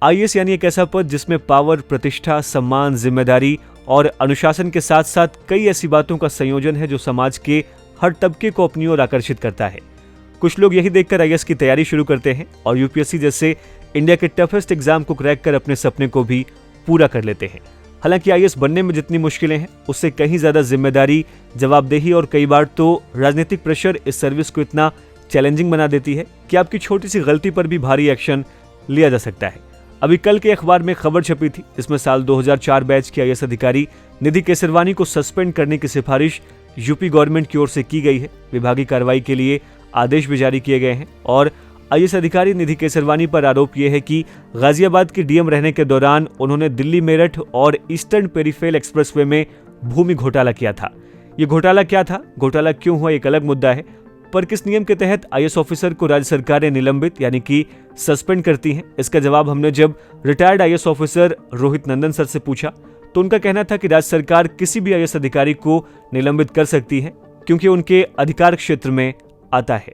IAS यानी एक ऐसा पद जिसमें पावर, प्रतिष्ठा, सम्मान, जिम्मेदारी और अनुशासन के साथ साथ कई ऐसी बातों का संयोजन है जो समाज के हर तबके को अपनी ओर आकर्षित करता है। कुछ लोग यही देखकर आईएएस की तैयारी शुरू करते हैं और यूपीएससी जैसे इंडिया के टफेस्ट एग्जाम को क्रैक कर अपने सपने को भी पूरा कर लेते हैं। हालांकि आईएएस बनने में जितनी मुश्किलें हैं उससे कहीं ज्यादा जिम्मेदारी, जवाबदेही और कई बार तो राजनीतिक प्रेशर इस सर्विस को इतना चैलेंजिंग बना देती है कि आपकी छोटी सी गलती पर भी भारी एक्शन लिया जा सकता है। अभी कल के अखबार में खबर छपी थी, इसमें साल 2004 बैच के आईएएस अधिकारी निधि केसरवानी को सस्पेंड करने की सिफारिश यूपी गवर्नमेंट की ओर से की गई है। विभागीय कार्रवाई के लिए आदेश भी जारी किए गए हैं और आईएएस अधिकारी निधि केसरवानी पर आरोप यह है कि गाजियाबाद की डीएम रहने के दौरान उन्होंने दिल्ली मेरठ और ईस्टर्न पेरीफेरल एक्सप्रेसवे में भूमि घोटाला किया था। ये घोटाला क्या था, घोटाला क्यों हुआ, एक अलग मुद्दा है, पर किस नियम के तहत आईएएस ऑफिसर को राज्य सरकारें निलंबित यानी कि सस्पेंड करती हैं, इसका जवाब हमने जब रिटायर्ड आईएएस ऑफिसर रोहित नंदन सर से पूछा तो उनका कहना था कि राज्य सरकार किसी भी आईएएस अधिकारी को निलंबित कर सकती है क्योंकि उनके अधिकार क्षेत्र में आता है।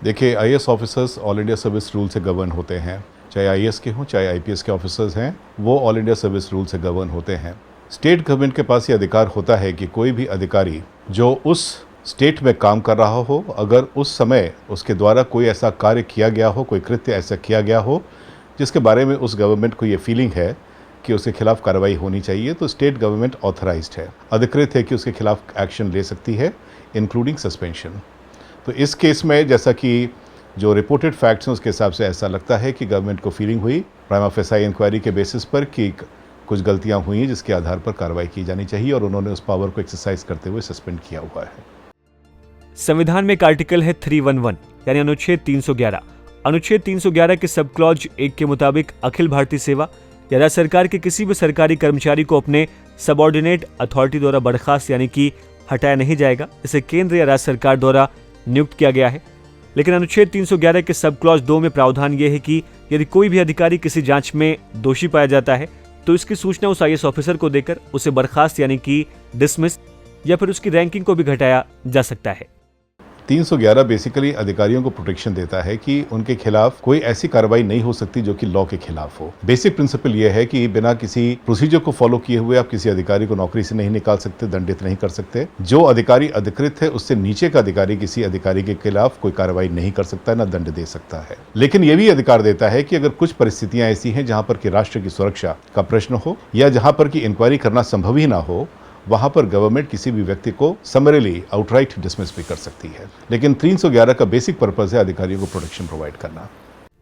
देखिए, IAS officers all India service rule से गवर्न होते हैं, चाहे आईएएस के हों चाहे आईपीएस के ऑफिसर्स हैं, वो ऑल इंडिया सर्विस रूल से गवर्न होते हैं। स्टेट गवर्नमेंट के पास ये अधिकार होता है कि कोई भी अधिकारी जो उस स्टेट में काम कर रहा हो, अगर उस समय उसके द्वारा कोई ऐसा कार्य किया गया हो, कोई कृत्य ऐसा किया गया हो जिसके बारे में उस गवर्नमेंट को ये फीलिंग है कि उसके खिलाफ कार्रवाई होनी चाहिए, तो स्टेट गवर्नमेंट ऑथराइज्ड है, अधिकृत है कि उसके खिलाफ एक्शन ले सकती है, इंक्लूडिंग सस्पेंशन। तो इस केस में जैसा कि जो रिपोर्टेड फैक्ट्स हैं उसके हिसाब से ऐसा लगता है कि गवर्नमेंट को फीलिंग हुई प्राइमा फेसाई इंक्वायरी के बेसिस पर कि कुछ गलतियां हुई हैं जिसके आधार पर कार्रवाई की जानी चाहिए और उन्होंने उस पावर को एक्सरसाइज करते हुए सस्पेंड किया हुआ है। संविधान में एक आर्टिकल है 311 यानी अनुच्छेद 311। अनुच्छेद 311 के सब क्लॉज 1 के मुताबिक अखिल भारतीय सेवा या राज्य सरकार के किसी भी सरकारी कर्मचारी को अपने सबऑर्डिनेट अथॉरिटी द्वारा बर्खास्त यानी कि हटाया नहीं जाएगा। इसे केंद्र या राज्य सरकार द्वारा नियुक्त किया गया है। लेकिन अनुच्छेद 311 के सब क्लॉज 2 में प्रावधान यह है कि यदि कोई भी अधिकारी किसी जांच में दोषी पाया जाता है तो इसकी सूचना उस आईएएस ऑफिसर को देकर उसे बर्खास्त यानी कि डिसमिस या फिर उसकी रैंकिंग को भी घटाया जा सकता है। 311 बेसिकली अधिकारियों को प्रोटेक्शन देता है कि उनके खिलाफ कोई ऐसी कार्रवाई नहीं हो सकती जो कि लॉ के खिलाफ हो। बेसिक प्रिंसिपल यह है कि बिना किसी प्रोसीजर को फॉलो किए हुए आप किसी अधिकारी को नौकरी से नहीं निकाल सकते, दंडित नहीं कर सकते। जो अधिकारी अधिकृत है उससे नीचे का अधिकारी किसी अधिकारी के खिलाफ कोई कार्रवाई नहीं कर सकता, न दंड दे सकता है। लेकिन यह भी अधिकार देता है कि अगर कुछ परिस्थितियां ऐसी हैं जहां पर कि राष्ट्र की सुरक्षा का प्रश्न हो या जहां पर कि इंक्वायरी करना संभव ही ना हो, वहां पर गवर्नमेंट किसी भी व्यक्ति को समरली आउटराइट डिसमिस भी कर सकती है। लेकिन 311 का बेसिक पर्पस है अधिकारियों को प्रोटेक्शन प्रोवाइड करना।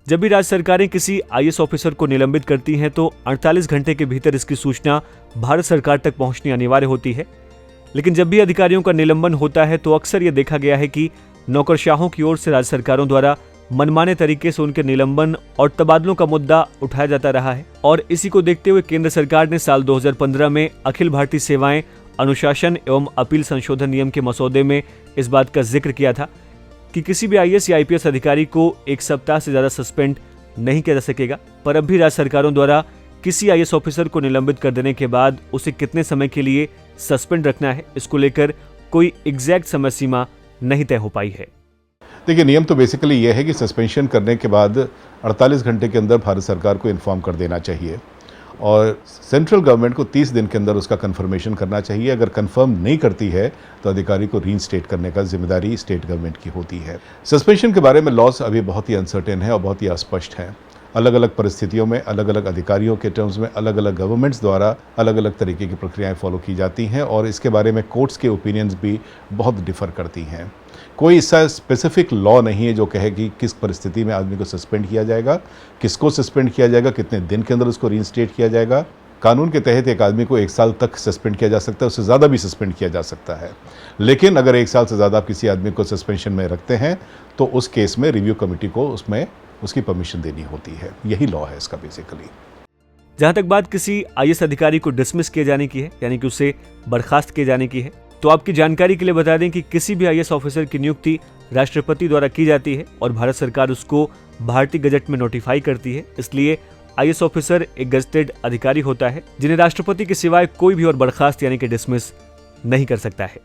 जब भी राज्य सरकारें किसी आईएएस ऑफिसर को निलंबित करती हैं तो 48 घंटे के भीतर इसकी सूचना भारत सरकार तक पहुंचनी अनिवार्य होती है। लेकिन जब भी अधिकारियों का निलंबन होता है तो अक्सर यह देखा गया है कि नौकरशाहों की ओर से राज्य सरकारों द्वारा मनमाने तरीके से उनके निलंबन और तबादलों का मुद्दा उठाया जाता रहा है और इसी को देखते हुए केंद्र सरकार ने साल 2015 में अखिल भारतीय सेवाएं अनुशासन एवं अपील संशोधन नियम के मसौदे में इस बात का जिक्र किया था कि किसी भी आईएएस या आईपीएस अधिकारी को 1 सप्ताह से ज्यादा सस्पेंड नहीं किया जा सकेगा। पर अब भी राज्य सरकारों द्वारा किसी आईएएस ऑफिसर को निलंबित कर देने के बाद उसे कितने समय के लिए सस्पेंड रखना है, इसको लेकर कोई एग्जैक्ट समय सीमा नहीं तय हो पाई है। देखिए, नियम तो बेसिकली ये है कि सस्पेंशन करने के बाद 48 घंटे के अंदर भारत सरकार को इन्फॉर्म कर देना चाहिए और सेंट्रल गवर्नमेंट को 30 दिन के अंदर उसका कंफर्मेशन करना चाहिए। अगर कंफर्म नहीं करती है तो अधिकारी को रीइंस्टेट करने का जिम्मेदारी स्टेट गवर्नमेंट की होती है। सस्पेंशन के बारे में लॉज अभी बहुत ही अनसर्टेन है और बहुत ही अस्पष्ट है। अलग अलग परिस्थितियों में अलग अलग अधिकारियों के टर्म्स में अलग अलग गवर्नमेंट्स द्वारा अलग अलग तरीके की प्रक्रियाएं फॉलो की जाती हैं और इसके बारे में कोर्ट्स के ओपिनियंस भी बहुत डिफर करती हैं। कोई ऐसा स्पेसिफिक लॉ नहीं है जो कहे कि किस परिस्थिति में आदमी को सस्पेंड किया जाएगा, किसको सस्पेंड किया जाएगा, कितने दिन के अंदर उसको रीइंस्टेट किया जाएगा। कानून के तहत एक आदमी को 1 साल तक सस्पेंड किया जा सकता है, उससे ज़्यादा भी सस्पेंड किया जा सकता है। लेकिन अगर 1 साल से ज़्यादा आप किसी आदमी को सस्पेंशन में रखते हैं तो उस केस में रिव्यू कमेटी को उसमें उसकी परमिशन देनी होती है। यही लॉ है इसका बेसिकली। जहां तक बात किसी आईएएस अधिकारी को डिसमिस किए जाने की है यानी कि उसे बर्खास्त किए जाने की है, तो आपकी जानकारी के लिए बता दें कि किसी भी आईएएस ऑफिसर की नियुक्ति राष्ट्रपति द्वारा की जाती है और भारत सरकार उसको भारतीय गजट में नोटिफाई करती है। इसलिए आईएएस ऑफिसर एक गजटेड अधिकारी होता है जिन्हें राष्ट्रपति के सिवाय कोई भी और बर्खास्त यानी कि डिसमिस नहीं कर सकता है।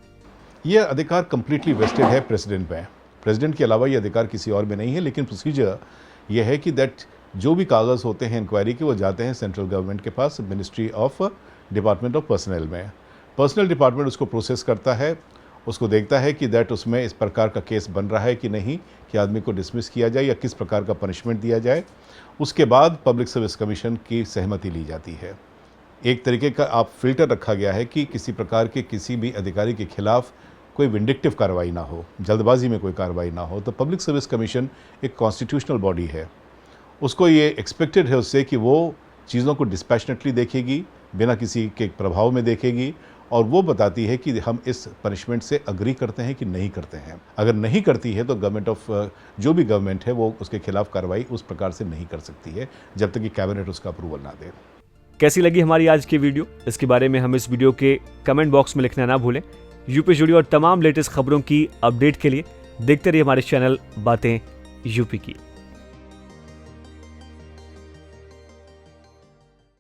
यह अधिकार कंप्लीटली वेस्टेड है प्रेसिडेंट में। प्रेसिडेंट के अलावा ये अधिकार किसी और में नहीं है। लेकिन प्रोसीजर यह है कि दैट जो भी कागज़ होते हैं इंक्वायरी के वो जाते हैं सेंट्रल गवर्नमेंट के पास, ministry of department of personnel में। पर्सनल डिपार्टमेंट उसको प्रोसेस करता है, उसको देखता है कि दैट उसमें इस प्रकार का केस बन रहा है कि नहीं, कि आदमी को डिसमिस किया जाए या किस प्रकार का पनिशमेंट दिया जाए। उसके बाद पब्लिक सर्विस कमीशन की सहमति ली जाती है। एक तरीके का आप फिल्टर रखा गया है कि किसी प्रकार के किसी भी अधिकारी के खिलाफ कोई विंडिक्टिव कार्रवाई ना हो, जल्दबाजी में कोई कार्रवाई ना हो। तो पब्लिक सर्विस कमीशन एक कॉन्स्टिट्यूशनल बॉडी है, उसको ये एक्सपेक्टेड है उससे कि वो चीज़ों को डिस्पैशनेटली देखेगी, बिना किसी के प्रभाव में देखेगी, और वो बताती है कि हम इस पनिशमेंट से अग्री करते हैं कि नहीं करते हैं। अगर नहीं करती है तो गवर्नमेंट ऑफ जो भी गवर्नमेंट है वो उसके खिलाफ कार्रवाई उस प्रकार से नहीं कर सकती है जब तक कि कैबिनेट उसका अप्रूवल ना दे। कैसी लगी हमारी आज की वीडियो, इसके बारे में हम इस वीडियो के कमेंट बॉक्स में लिखना ना भूलें। यूपी जुड़ी और तमाम लेटेस्ट खबरों की अपडेट के लिए देखते रहिए हमारे चैनल बातें यूपी की।